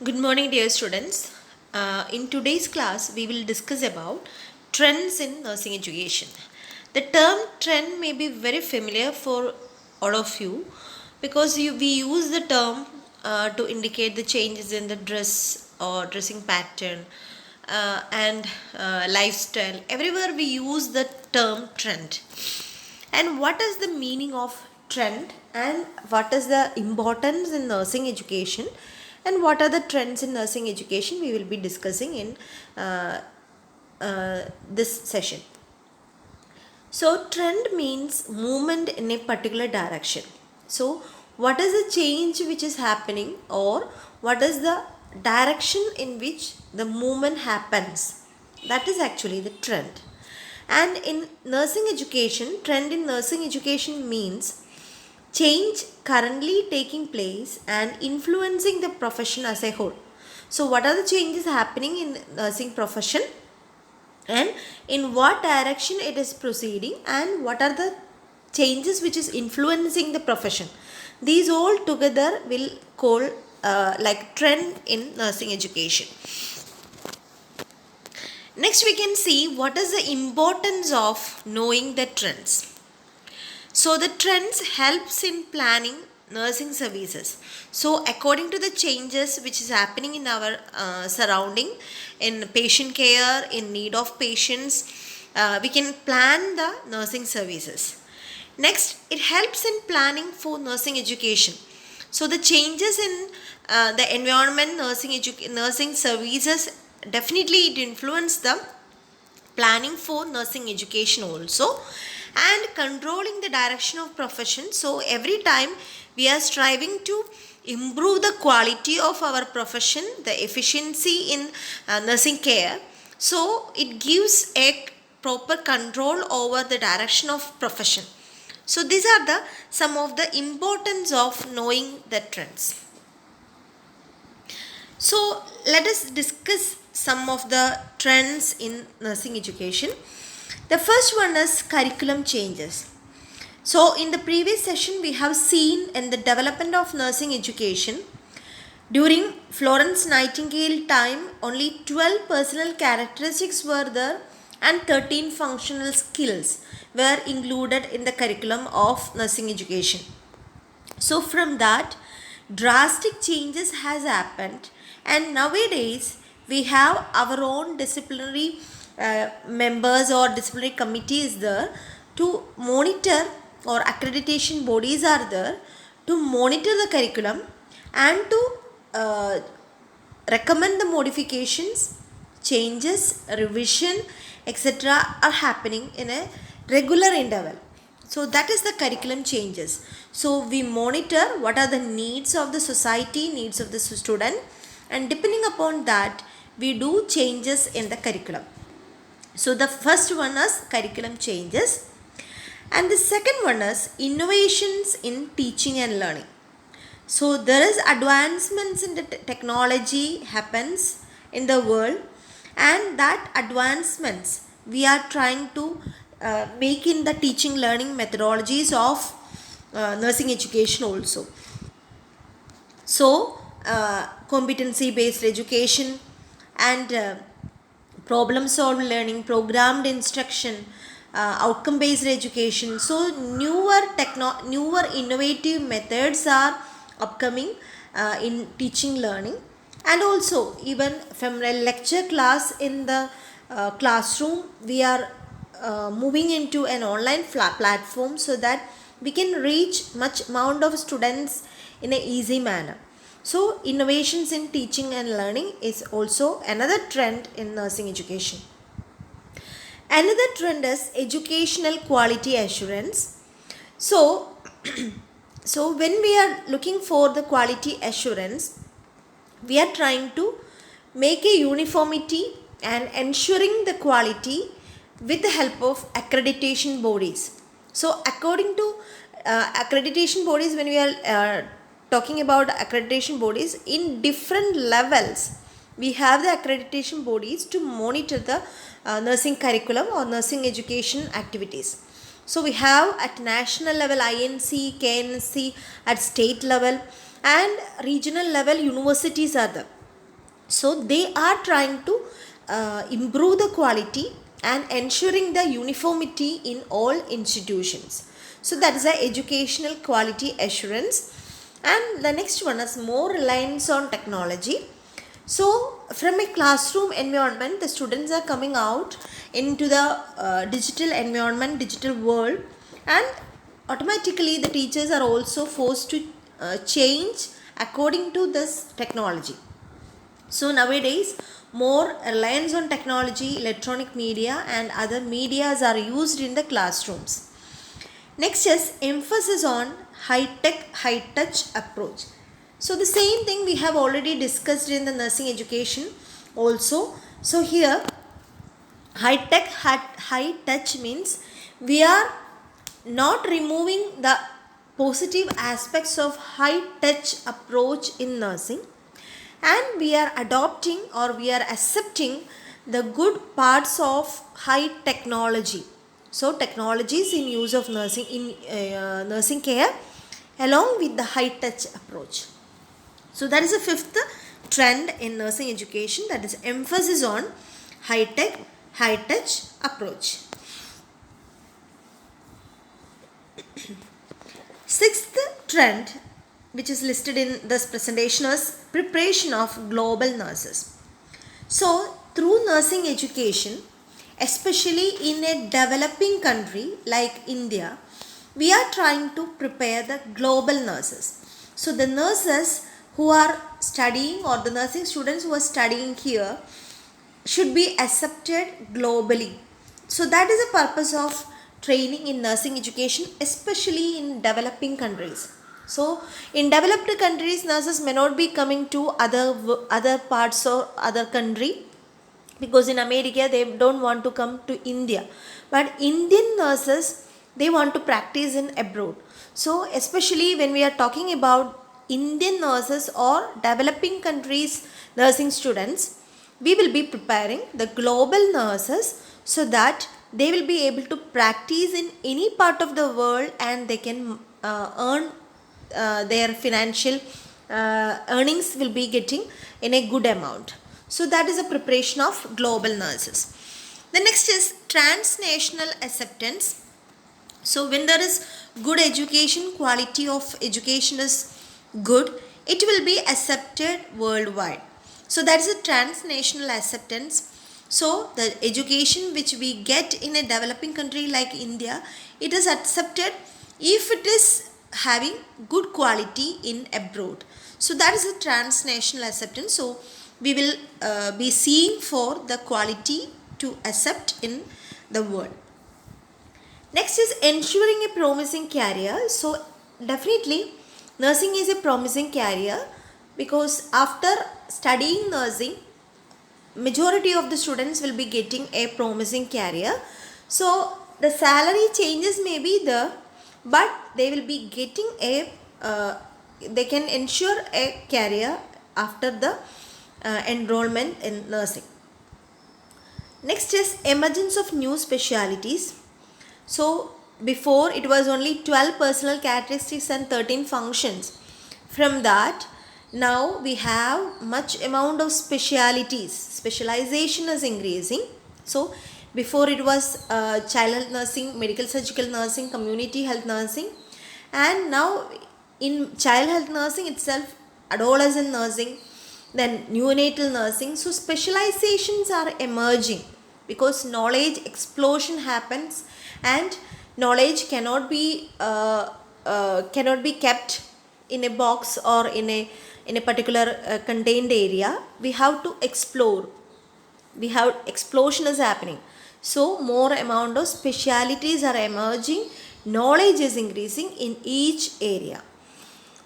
Good morning, dear students. In today's class, we will discuss about trends in nursing education. The term trend may be very familiar for all of you because we use the term to indicate the changes in the dress or dressing pattern and lifestyle. Everywhere we use the term trend. And what is the meaning of trend and what is the importance in nursing education and what are the trends in nursing education we will be discussing in this session. So trend means movement in a particular direction. So what is the change which is happening or what is the direction in which the movement happens? That is actually the trend. And in nursing education, trend in nursing education means change currently taking place and influencing the profession as a whole. So what are the changes happening in nursing profession and in what direction it is proceeding and what are the changes which is influencing the profession? These all together will call like trend in nursing education. Next we can see what is the importance of knowing the trends. So the trends helps in planning nursing services. So according to the changes which is happening in our surrounding, in patient care, in need of patients, we can plan the nursing services. Next, it helps in planning for nursing education. So the changes in the environment, nursing services, definitely it influence the planning for nursing education also and controlling the direction of profession. So every time we are striving to improve the quality of our profession, the efficiency in nursing care. So it gives a proper control over the direction of profession. So these are the some of the importance of knowing the trends. So let us discuss some of the trends in nursing education. The first one is curriculum changes. So in the previous session we have seen in the development of nursing education, during Florence Nightingale time only 12 personal characteristics were there and 13 functional skills were included in the curriculum of nursing education. So from that drastic changes has happened and nowadays we have our own disciplinary members or disciplinary committees there to monitor, or accreditation bodies are there to monitor the curriculum and to uh, recommend the modifications, changes, revision, etc. are happening in a regular interval. So that is the curriculum changes. So we monitor what are the needs of the society, needs of the student, and depending upon that we do changes in the curriculum. So the first one is curriculum changes and the second one is innovations in teaching and learning. So there is advancements in the technology happens in the world and that advancements we are trying to make in the teaching learning methodologies of nursing education also. So competency based education and problem solved learning, programmed instruction, outcome based education. So newer innovative methods are upcoming in teaching learning, and also even from a lecture class in the classroom we are moving into an online platform so that we can reach much amount of students in a easy manner. So innovations in teaching and learning is also another trend in nursing education. Another trend is educational quality assurance. So, so when we are looking for the quality assurance, we are trying to make a uniformity and ensuring the quality with the help of accreditation bodies. So according to accreditation bodies, when we are talking about accreditation bodies in different levels, we have the accreditation bodies to monitor the nursing curriculum or nursing education activities. So we have at national level INC, KNC, at state level and regional level universities are there. So they are trying to improve the quality and ensuring the uniformity in all institutions. So that is the educational quality assurance. And the next one is more reliance on technology. So from a classroom environment, the students are coming out into the digital environment, digital world, and automatically the teachers are also forced to change according to this technology. So nowadays, more reliance on technology, electronic media and other medias are used in the classrooms. Next is emphasis on high-tech, high-touch approach. So the same thing we have already discussed in the nursing education also. So here, high-tech, high-touch means we are not removing the positive aspects of high-touch approach in nursing, and we are adopting or we are accepting the good parts of high technology. So technologies in use of nursing in nursing care along with the high touch approach. So that is the fifth trend in nursing education, that is emphasis on high tech, high touch approach. Sixth trend which is listed in this presentation is preparation of global nurses. So through nursing education, especially in a developing country like India, we are trying to prepare the global nurses. So the nurses who are studying or the nursing students who are studying here should be accepted globally. So that is the purpose of training in nursing education, especially in developing countries. So in developed countries, nurses may not be coming to other parts or other country, because in America they don't want to come to India, but Indian nurses, they want to practice in abroad. So especially when we are talking about Indian nurses or developing countries nursing students, we will be preparing the global nurses so that they will be able to practice in any part of the world and they can earn their financial earnings will be getting in a good amount. So that is a preparation of global nurses. The next is transnational acceptance. So when there is good education, quality of education is good, it will be accepted worldwide. So that is a transnational acceptance. So the education which we get in a developing country like India, it is accepted if it is having good quality in abroad. So that is a transnational acceptance. So we will be seeing for the quality to accept in the world. Next is ensuring a promising career. So definitely nursing is a promising career, because after studying nursing, majority of the students will be getting a promising career. So the salary changes may be there, but they will be getting a they can ensure a career after the enrollment in nursing. Next is emergence of new specialities. So before it was only 12 personal characteristics and 13 functions. From that, now we have much amount of specialities. Specialization is increasing. So before it was child health nursing, medical surgical nursing, community health nursing, and now in child health nursing itself, adolescent nursing, then neonatal nursing. So specializations are emerging because knowledge explosion happens, and knowledge cannot be kept in a box or in a particular contained area. We have to explore. We have explosion is happening. So more amount of specialities are emerging. Knowledge is increasing in each area.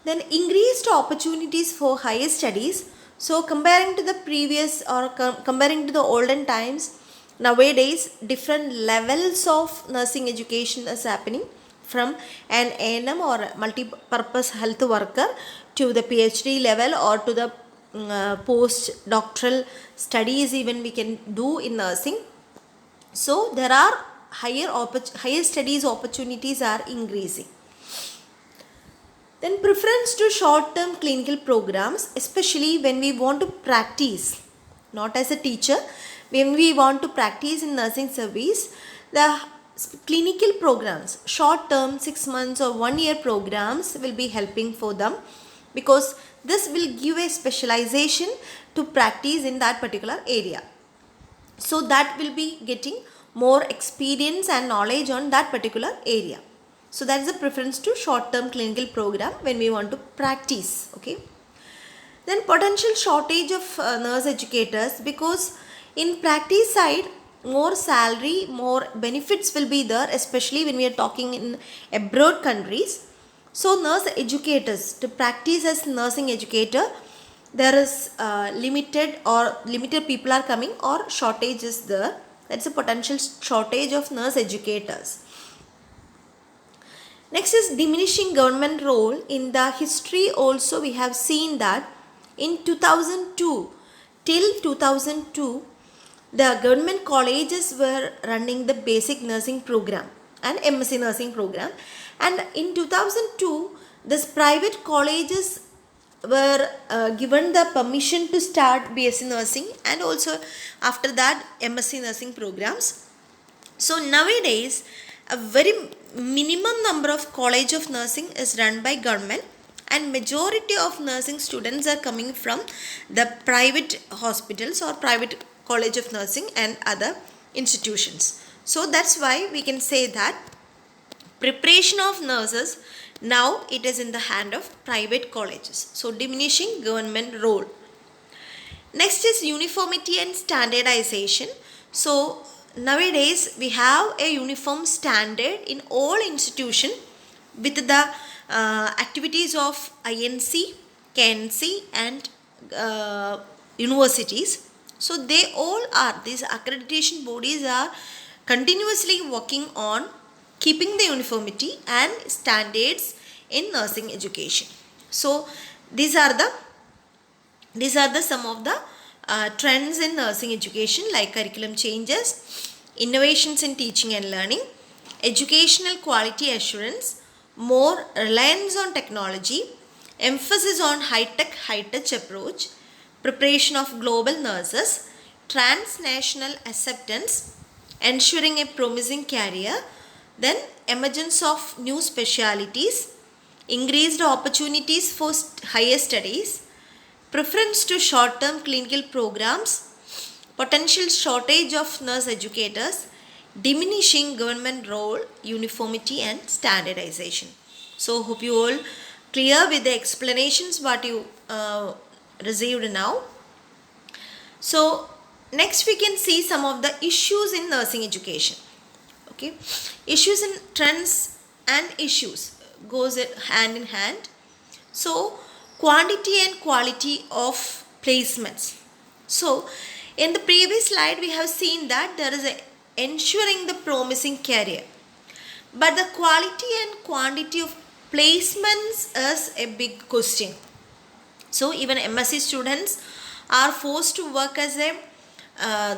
Then increased opportunities for higher studies. So comparing to the previous or comparing to the olden times, nowadays different levels of nursing education is happening, from an A&M or multi-purpose health worker to the PhD level or to the post-doctoral studies even we can do in nursing. So there are higher studies opportunities are increasing. Then preference to short-term clinical programs, especially when we want to practice, not as a teacher, when we want to practice in nursing service, the clinical programs, short-term 6 months or 1 year programs will be helping for them, because this will give a specialization to practice in that particular area. So that will be getting more experience and knowledge on that particular area. So that is a preference to short term clinical program when we want to practice. Okay. Then potential shortage of nurse educators, because in practice side more salary, more benefits will be there, especially when we are talking in abroad countries. So nurse educators to practice as nursing educator, there is limited people are coming, or shortage is there. That's a potential shortage of nurse educators. Next is diminishing government role. In the history also we have seen that in 2002 till 2002 the government colleges were running the basic nursing program and MSc nursing program, and in 2002 this private colleges were given the permission to start BSc nursing, and also after that MSc nursing programs. So nowadays a very minimum number of college of nursing is run by government, and majority of nursing students are coming from the private hospitals or private college of nursing and other institutions. So that's why we can say that preparation of nurses now it is in the hand of private colleges. So diminishing government role. Next is uniformity and standardization. So nowadays we have a uniform standard in all institutions with the activities of INC, KNC and universities. So they all are, these accreditation bodies are continuously working on keeping the uniformity and standards in nursing education. So these are the some of the trends in nursing education, like curriculum changes, innovations in teaching and learning, educational quality assurance, more reliance on technology, emphasis on high-tech, high-touch approach, preparation of global nurses, transnational acceptance, ensuring a promising career, then emergence of new specialities, increased opportunities for higher studies, preference to short-term clinical programs, potential shortage of nurse educators, diminishing government role, uniformity and standardization. So hope you all clear with the explanations what you received now. So next we can see some of the issues in nursing education. Okay, issues and trends and issues goes hand in hand. So quantity and quality of placements. So in the previous slide we have seen that there is a ensuring the promising career, but the quality and quantity of placements is a big question. So even MSc students are forced to work as a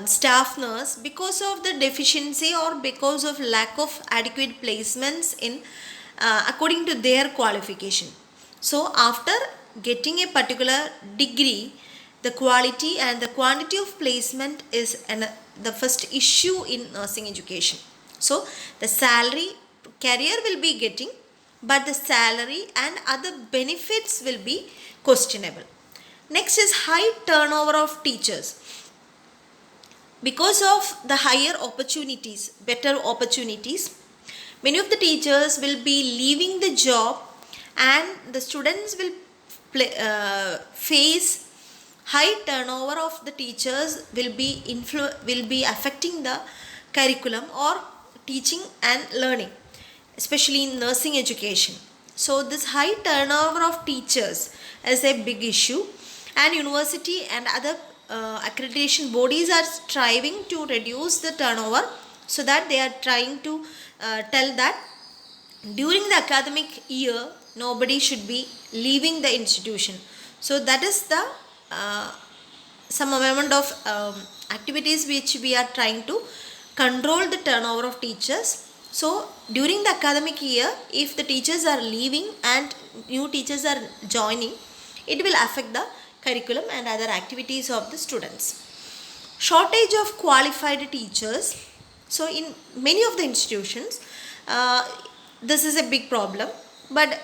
staff nurse because of the deficiency or because of lack of adequate placements in according to their qualification. So after getting a particular degree, the quality and the quantity of placement is the first issue in nursing education. So the salary career will be getting, but the salary and other benefits will be questionable. Next is high turnover of teachers. Because of the higher opportunities, better opportunities, many of the teachers will be leaving the job, and the students will face high turnover of the teachers will be affecting the curriculum or teaching and learning, especially in nursing education. So this high turnover of teachers is a big issue, and university and other accreditation bodies are striving to reduce the turnover, so that they are trying to tell that during the academic year nobody should be leaving the institution. So that is the some amount of activities which we are trying to control the turnover of teachers. So during the academic year, if the teachers are leaving and new teachers are joining, it will affect the curriculum and other activities of the students. Shortage of qualified teachers. So in many of the institutions, this is a big problem, but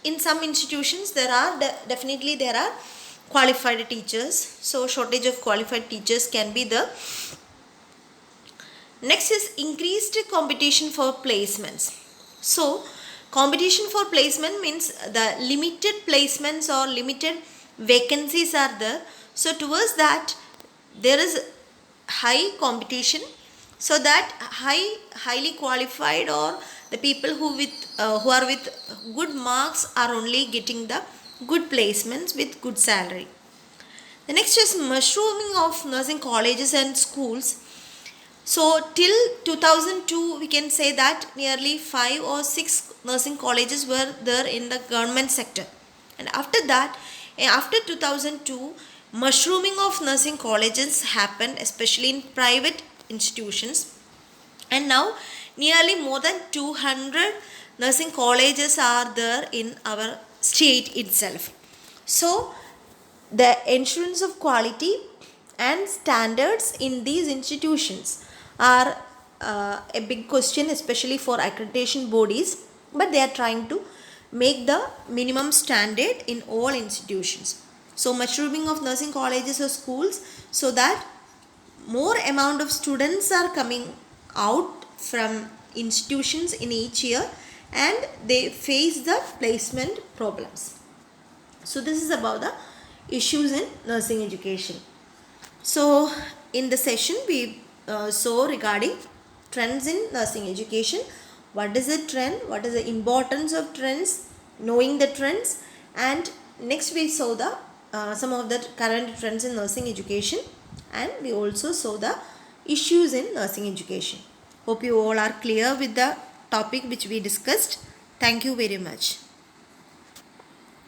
in some institutions there are definitely there are qualified teachers. So shortage of qualified teachers can be the next is increased competition for placements. So competition for placement means the limited placements or limited vacancies are there. So towards that there is high competition, so that highly qualified or the people who are with good marks are only getting the good placements with good salary. The next is mushrooming of nursing colleges and schools. So till 2002 we can say that nearly 5 or 6 nursing colleges were there in the government sector, and after that, after 2002, mushrooming of nursing colleges happened, especially in private institutions, and now nearly more than 200 nursing colleges are there in our state itself. So the assurance of quality and standards in these institutions are a big question, especially for accreditation bodies, but they are trying to make the minimum standard in all institutions. So mushrooming of nursing colleges or schools, so that more amount of students are coming out from institutions in each year and they face the placement problems. So this is about the issues in nursing education. So in the session we saw regarding trends in nursing education. What is a trend? What is the importance of trends? Knowing the trends. And next we saw the some of the current trends in nursing education, and we also saw the issues in nursing education. Hope you all are clear with the topic which we discussed. Thank you very much.